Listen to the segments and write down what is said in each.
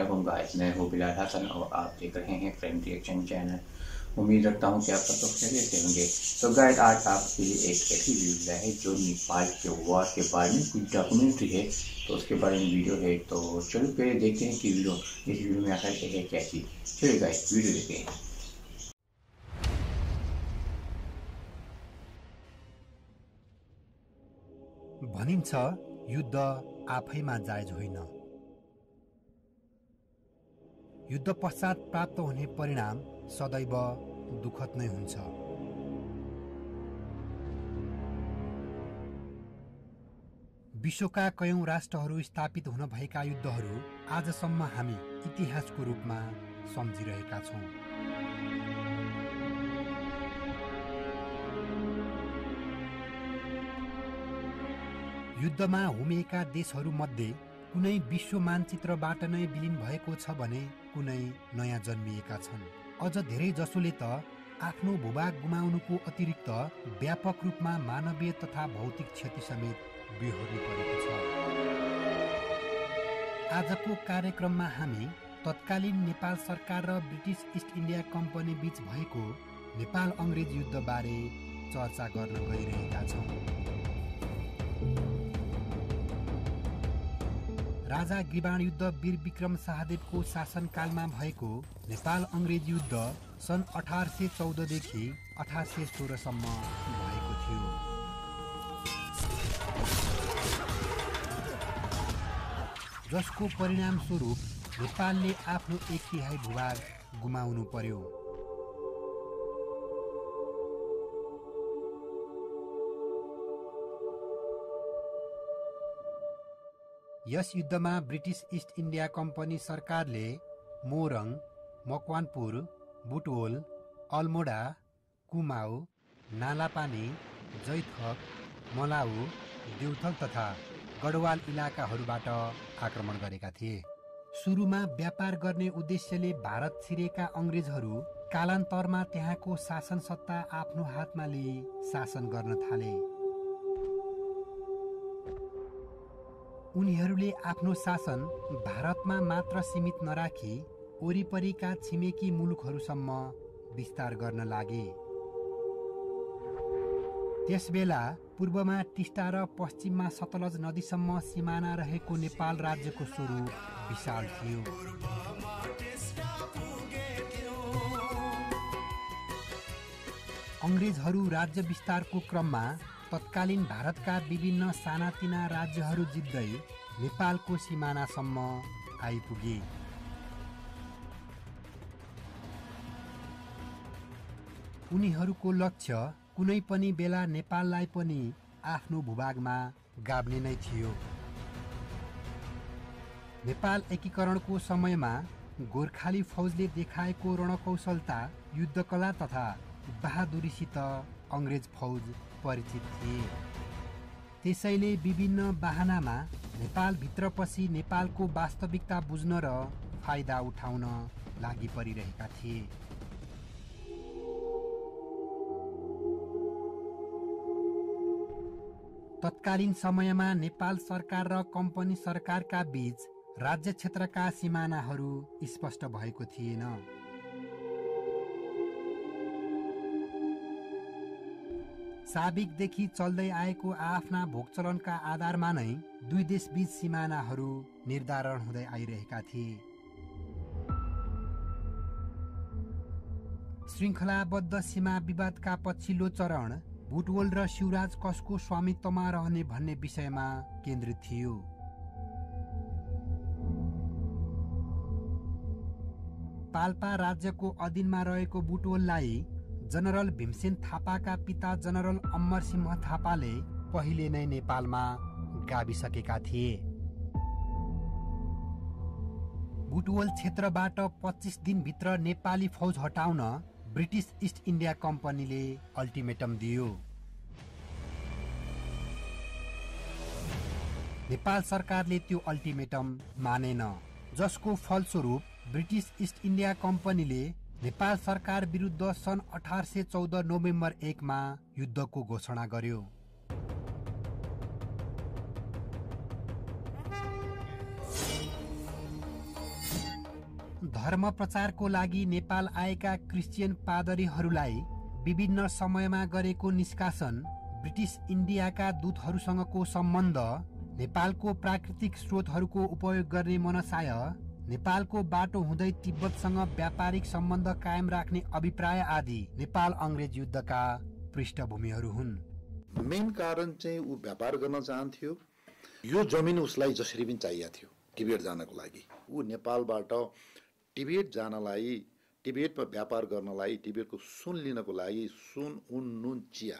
अस्सलामुअलैकुम गाइस, मैं हूँ बिलाल हसन और आप देख रहे हैं फ्रेंड रिएक्शन चैनल। उम्मीद रखता हूँ कि आप सब लोग खैरियत से होंगे। तो गाइस, आज आपके लिए एक ऐसी वीडियो लाया है जो नेपाल के वॉर के बारे में कुछ डॉक्यूमेंट्री है, तो उसके बारे में वीडियो है। तो चलो पहले देखते हैं कि इस वीडियो में आखिर है क्या चीज़। चलिए गाइस, वीडियो देखते हैं। भनिन्छ युद्ध आफैमा जायज होइन। युद्ध पश्चात प्राप्त हुने परिणाम सदैव दुःखद नै हुन्छ। विश्वका कयौं राष्ट्रहरू स्थापित हुन भएका युद्धहरू आजसम्म हामी इतिहासको रूपमा सम्झिरहेका छौं। युद्धमा हुमिएका देशहरूमध्ये कुनै विश्व मानचित्रबाट नै विलीन भएको छ भने कुनै नयाँ जन्मिएका छन्। अझ धेरै जसोले त आफ्नो भूभाग गुमाउनुको अतिरिक्त व्यापक रूपमा मानवीय तथा भौतिक क्षति समेत बेहोर्नु परेको छ। आजको कार्यक्रममा हामी तत्कालीन नेपाल सरकार र ब्रिटिस इस्ट इन्डिया कम्पनी बीच भएको नेपाल अङ्ग्रेज युद्धबारे चर्चा गर्न गइरहेका छौँ। राजा गिबाण युद्ध वीर विक्रम शाहदेवको शासनकालमा भएको नेपाल अङ्ग्रेज युद्ध सन् 1814 देखि 1816 सम्म भएको थियो। जसको परिणामस्वरूप नेपालले आफ्नो 1/3 भूभाग गुमाउनु पर्यो। यस युद्धमा ब्रिटिस इस्ट इन्डिया कम्पनी सरकारले मोरङ, मकवानपुर, बुटवल, अल्मोडा, कुमाऊ, नालापानी, जैथक, मलाउ, देउथल तथा गढवाल इलाकाहरूबाट आक्रमण गरेका थिए। सुरुमा व्यापार गर्ने उद्देश्यले भारत छिरेका अङ्ग्रेजहरू कालान्तरमा त्यहाँको शासन सत्ता आफ्नो हातमा लिई शासन गर्न थाले। उनीहरूले आफ्नो शासन भारतमा मात्र सीमित नराखी वरिपरिका छिमेकी मुलुकहरूसम्म विस्तार गर्न लागे। त्यसबेला पूर्वमा टिस्टा र पश्चिममा सतलज नदीसम्म सिमाना रहेको नेपाल राज्यको स्वरूप विशाल थियो। अङ्ग्रेजहरू राज्य विस्तारको क्रममा तत्कालीन भारतका विभिन्न सानातिना राज्यहरू जित्दै नेपालको सिमानासम्म आइपुगे। उनीहरूको लक्ष्य कुनै पनि बेला नेपाललाई पनि आफ्नो भूभागमा गाभ्ने नै थियो। नेपाल एकीकरणको समयमा गोर्खाली फौजले देखाएको रणकौशलता, युद्धकला तथा बहादुरीसित अङ्ग्रेज फौज परिचित थिए। त्यसैले विभिन्न बहानामा नेपालभित्र पसी नेपालको वास्तविकता बुझ्न र फाइदा उठाउन लागि परिरहेका थिए। तत्कालीन समयमा नेपाल सरकार र कम्पनी सरकारका बीच राज्य क्षेत्रका सिमानाहरू स्पष्ट भएको थिएन। साबिकदेखि चल्दै आएको आफ्ना भोगचलनका आधारमा नै दुई देशबीच सिमानाहरू निर्धारण हुँदै आइरहेका थिए। श्रृङ्खलाबद्ध सीमा विवादका पछिल्लो चरण बुटवल र शिवराज कसको स्वामित्वमा रहने भन्ने विषयमा केन्द्रित थियो। पाल्पा राज्यको अधीनमा रहेको बुटवललाई जनरल भीमसेन थापाका पिता जनरल अमरसिंह थापाले पहिले नै नेपालमा गाभिसकेका थिए। बुटवल क्षेत्रबाट 25 दिनभित्र नेपाली फौज हटाउन ब्रिटिस इस्ट इन्डिया कम्पनीले अल्टिमेटम दियो। नेपाल सरकारले त्यो अल्टिमेटम मानेन, जसको फलस्वरूप ब्रिटिस इस्ट इन्डिया कम्पनीले नेपाल सरकार विरुद्ध सन् 1814 नोभेम्बर 1 मा युद्धको घोषणा गर्यो। धर्म प्रचारको लागि नेपाल आएका क्रिस्चियन पादरीहरूलाई विभिन्न समयमा गरेको निष्कासन, ब्रिटिस इन्डियाका दूतहरूसँगको सम्बन्ध, नेपालको प्राकृतिक स्रोतहरूको उपयोग गर्ने मनसाय, नेपालको बाटो हुँदै तिब्बतसँग व्यापारिक सम्बन्ध कायम राख्ने अभिप्राय आदि नेपाल अंग्रेज युद्धका पृष्ठभूमिहरू हुन्। मेन कारण चाहिँ ऊ व्यापार गर्न चाहन्थ्यो। यो जमिन उसलाई जसरी पनि चाहिएको थियो टिबेट जानको लागि। ऊ नेपालबाट टिबेट जानलाई, टिबेटमा व्यापार गर्नलाई, टिबेटको सुन लिनको लागि सुन, उन, नुन, चिया,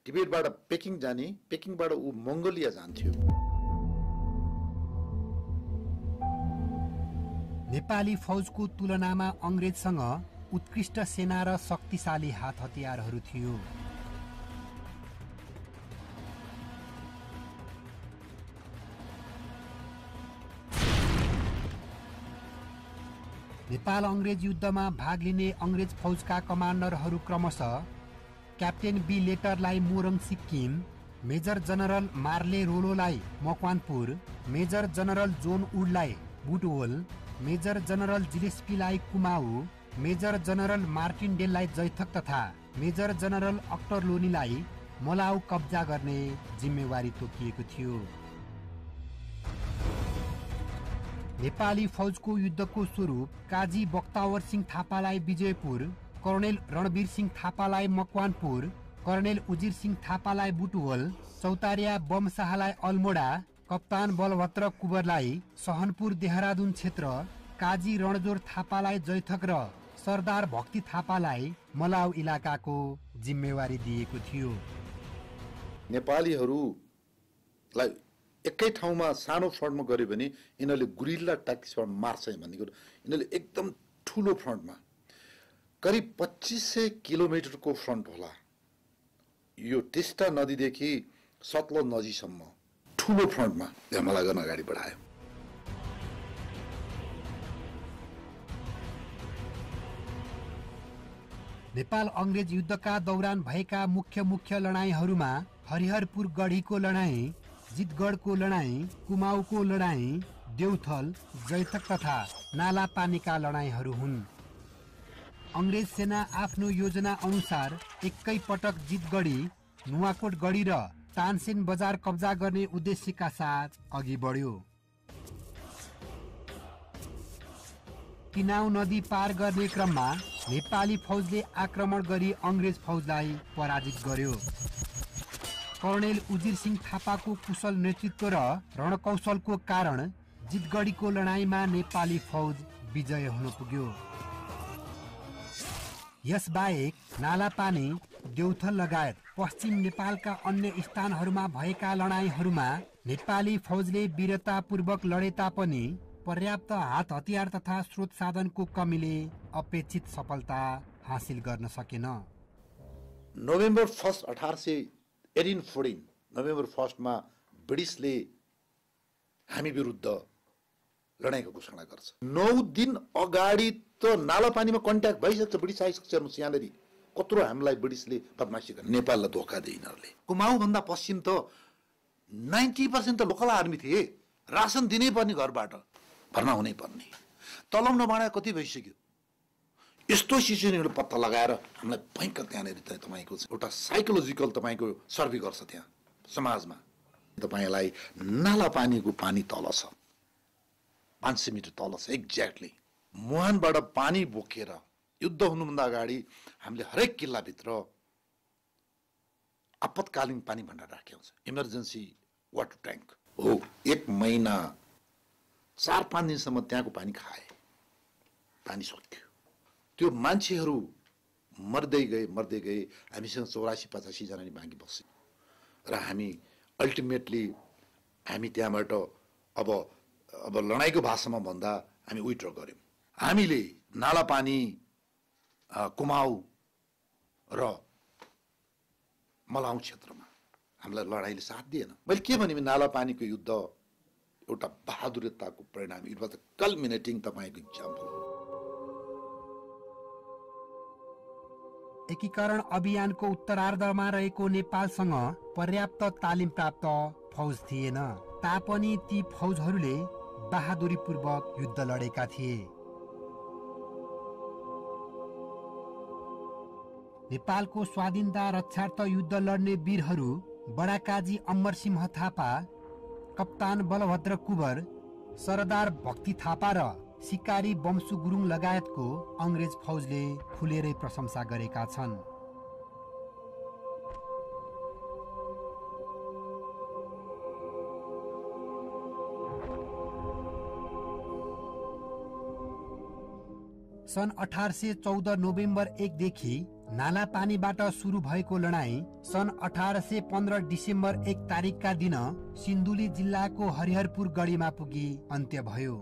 टिबेटबाट पेकिङ जाने, पेकिङबाट ऊ मङ्गोलिया जान्थ्यो। नेपाली फौजको तुलनामा अंग्रेजसँग उत्कृष्ट सेना र शक्तिशाली हात हतियारहरू थियो। नेपाल अंग्रेज युद्धमा भाग लिने अंग्रेज फौजका कमान्डरहरू क्रमशः क्याप्टेन बी लेटरलाई Morang Sikkim, major general Marley रोलोलाई मकवानपुर, मेजर जनरल जोन वुडलाई बुटवल, मेजर जनरल जिलेस्पीलाई कुमाऊ, मेजर जनरल मार्टिन डेललाई जैथक तथा मेजर जनरल अक्टर लोनीलाई मलाउ कब्जा गर्ने जिम्मेवारी तोकिएको थियो। नेपाली फौजको युद्धको स्वरूप काजी बक्तावर सिंह थापालाई विजयपुर, कर्णेल रणवीर सिंह थापालाई मकवानपुर, कर्णेल उजिर सिंह थापालाई बुटवल, चौतारिया बमशाहलाई अल्मोडा, कप्तान बलभद्र कुवरलाई सहनपुर देहरादुन क्षेत्र, काजी रणजोर थापालाई जैथक र सरदार भक्ति थापालाई मलाउ इलाकाको जिम्मेवारी दिएको थियो। नेपालीहरूलाई एकै ठाउँमा सानो फ्रन्टमा गर्यो भने यिनीहरूले गुरिल्ला ट्याक्टिक्सबाट मार्छ भन्ने कुरो। यिनीहरूले एकदम ठुलो फ्रन्टमा करिब 2500 किलोमिटरको फ्रन्ट होला। यो टिस्टा नदीदेखि सतलज नदीसम्म ठुलो फ्रन्टमा हमला गर्न अगाडि बढायो। नेपाल अंग्रेज युद्धका दौरान भएका मुख्य लडाईँहरूमा हरिहरपुर गढीको लडाईँ, जितगढको लडाईँ, कुमाऊको लडाईँ, देउथल, जैथक तथा नालापानीका लडाईँहरू हुन्। अंग्रेज सेना आफ्नो योजना अनुसार एकै पटक जितगढी, नुवाकोट गढी र तानसेन बजार कब्जा गर्ने उद्देश्यका साथ अघि बढ्यो। तिनाउ नदी पार गर्ने क्रममा नेपाली फौजले आक्रमण गरी अंग्रेज फौजलाई पराजित गर्यो। कर्णेल उजिर सिंह थापाको कुशल नेतृत्व र रणकौशलको कारण जितगढीको लडाईँमा नेपाली फौज विजय हुन पुग्यो। यसबाहेक नालापानी, देउथल लगायत पश्चिम नेपालका अन्य स्थानहरूमा भएका लडाईँहरूमा नेपाली फौजले वीरतापूर्वक लडे तापनि पर्याप्त हात हतियार तथा स्रोत साधनको कमीले अपेक्षित सफलता हासिल गर्न सकेन। नोभेम्बर 1 1814 नोभेम्बर 1 मा ब्रिटिसले हामी विरुद्ध लडाईँको घोषणा गर्छ। 9 दिन अगाडि त नालापानीमा कन्ट्याक्ट भइसक्छ, ब्रिटिस आइसक्छ। हेर्नुहोस् यहाँनिर कत्रो हामीलाई ब्रिटिसले बदमासी गर्ने, नेपाललाई धोका दिए यिनीहरूले। कुमाऊ भन्दा पश्चिम त 90% त लोकल आर्मी थिए। रासन दिनै पर्ने, घरबाट भर्ना हुनै पर्ने। तलब नबाँडा कति भइसक्यो। यस्तो सिचुएसनहरू पत्ता लगाएर हामीलाई भयङ्कर त्यहाँनिर तपाईँको एउटा साइकोलोजिकल तपाईँको सर्वे गर्छ त्यहाँ समाजमा। तपाईँलाई नालापानीको पानी तल छ, 500 मिटर तल छ एक्ज्याक्टली। मुहानबाट पानी बोकेर युद्ध हुनुभन्दा अगाडि हामीले हरेक किल्लाभित्र आपतकालीन पानी भण्डार राखेको हुन्छ, इमर्जेन्सी वाटर ट्याङ्क हो। 1 महिना 4-5 दिनसम्म त्यहाँको पानी खाए, पानी सक्यो। त्यो मान्छेहरू मर्दै गए। हामीसँग 84-85 जना नि बाँकी बस्यो र हामी अल्टिमेटली हामी त्यहाँबाट अब लडाईँको भाषामा भन्दा हामी विथड्र गर्यौँ। हामीले नालापानी, कुमाऊ र मलाउ क्षेत्रमा हामीलाई लडाईँले साथ दिएन। मैले के भने नालापानीको युद्ध एउटा बहादुरताको परिणाम, इट वाज अ कल्मिनेटिङ तपाईँको इक्जाम्पल। एकीकरण अभियानको उत्तरार्धमा रहेको नेपालसँग पर्याप्त तालिम प्राप्त फौज थिएन तापनि ती फौजहरूले बहादुरीपूर्वक युद्ध लडेका थिए। नेपालको स्वाधीनता रक्षार्थ युद्ध लड्ने वीरहरू बडाकाजी अमरसिंह थापा, कप्तान बलभद्र कुँवर, सरदार भक्ति थापा र सिकारी बम्सु गुरुङ लगायतको अङ्ग्रेज फौजले खुलेरै प्रशंसा गरेका छन्। सन् 1814 नोभेम्बर 1 देखि नाला पानीबाट सुरु भएको लडाईँ सन् 1815 डिसेम्बर 1 तारिकका दिन सिन्धुली जिल्लाको हरिहरपुर गढीमा पुगी अन्त्य भयो।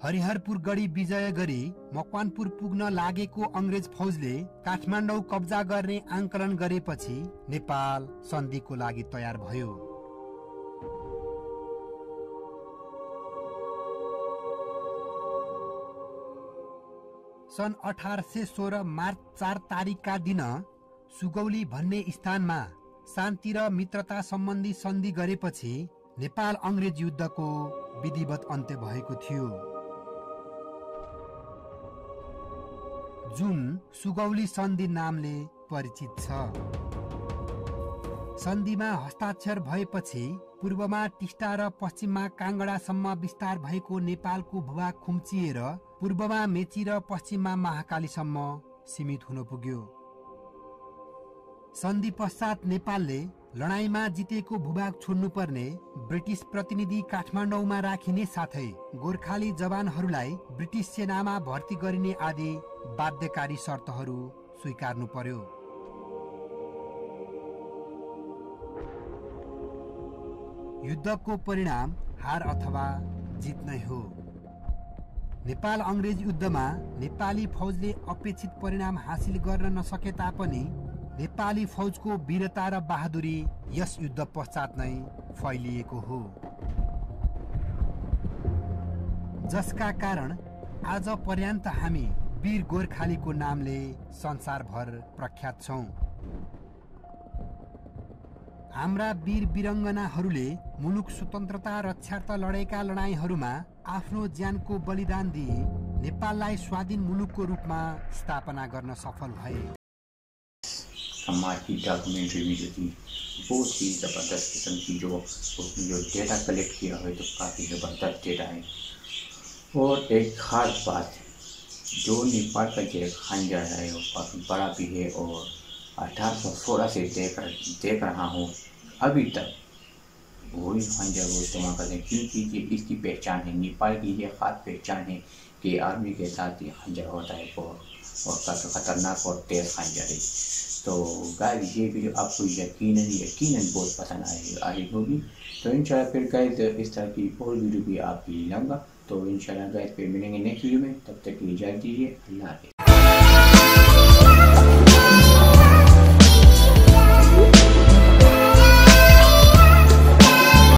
हरिहरपुर गढी विजय गरी मकवानपुर पुग्न लागेको अङ्ग्रेज फौजले काठमाडौँ कब्जा गर्ने आंकलन गरेपछि नेपाल सन्धिको लागि तयार भयो। सन् 1816 मार्च 4 तारिकका दिन सुगौली भन्ने स्थानमा शान्ति र मित्रता सम्बन्धी सन्धि गरेपछि नेपाल अङ्ग्रेज युद्धको विधिवत अन्त्य भएको थियो, जुन सुगौली सन्धि नामले परिचित छ। सन्धिमा हस्ताक्षर भएपछि पूर्वमा टिस्टा र पश्चिममा काङ्गडासम्म विस्तार भएको नेपालको भूभाग खुम्चिएर पूर्वमा मेची र पश्चिममा महाकालीसम्म सीमित हुन पुग्यो। सन्धि पश्चात नेपालले लडाईँमा जितेको भूभाग छोड्नुपर्ने, ब्रिटिस प्रतिनिधि काठमाडौँमा राखिने साथै गोर्खाली जवानहरूलाई ब्रिटिस सेनामा भर्ती गरिने आदि बाध्यकारी शर्तहरू स्वीकार्नु पर्यो। युद्धको परिणाम हार अथवा जित नै हो। नेपाल अङ्ग्रेज युद्धमा नेपाली फौजले अपेक्षित परिणाम हासिल गर्न नसके तापनि नेपाली फौजको वीरता र बहादुरी यस युद्ध पश्चात नै फैलिएको हो, जसका कारण आज पर्यन्त हामी वीर गोर्खालीको नामले संसारभर प्रख्यात छौं। हाम्रा वीर वीरङ्गनाहरूले मुलुक स्वतन्त्रता रक्षार्थ लडेका लडाईँहरूमा आफ्नो ज्यानको बलिदान दिई नेपाललाई स्वाधीन मुलुकको रूपमा स्थापना गर्न सफल भए। हमारी डॉक्यूमेंट्री में जो थी बहुत ही ज़बरदस्त किस्म की जो उसने जो डेटा कलेक्ट किया है तो काफ़ी ज़बरदस्त डेटा है। और एक ख़ास बात जो नेपाल का जो खंजर है वो काफ़ी बड़ा भी है और 1816 से देख रहा हूँ अभी तक वही खंजर वो इस्तेमाल करते हैं, क्योंकि इसकी पहचान है, नेपाल की ये ख़ास पहचान है कि आर्मी के साथ ये खंजर होता है और काफ़ी ख़तरनाक और तेज़ खंजर है। तो गाइस ये वीडियो आपको यकीनन बहुत पसंद आई होगी। तो इंशाल्लाह फिर गाइस इस तरह की और वीडियो भी आपकी लाऊंगा। तो इंशाल्लाह गाइस फिर मिलेंगे नेक्स्ट वीडियो में, तब तक के लिए इजाज़त दीजिए। अल्लाह हाफ़िज़।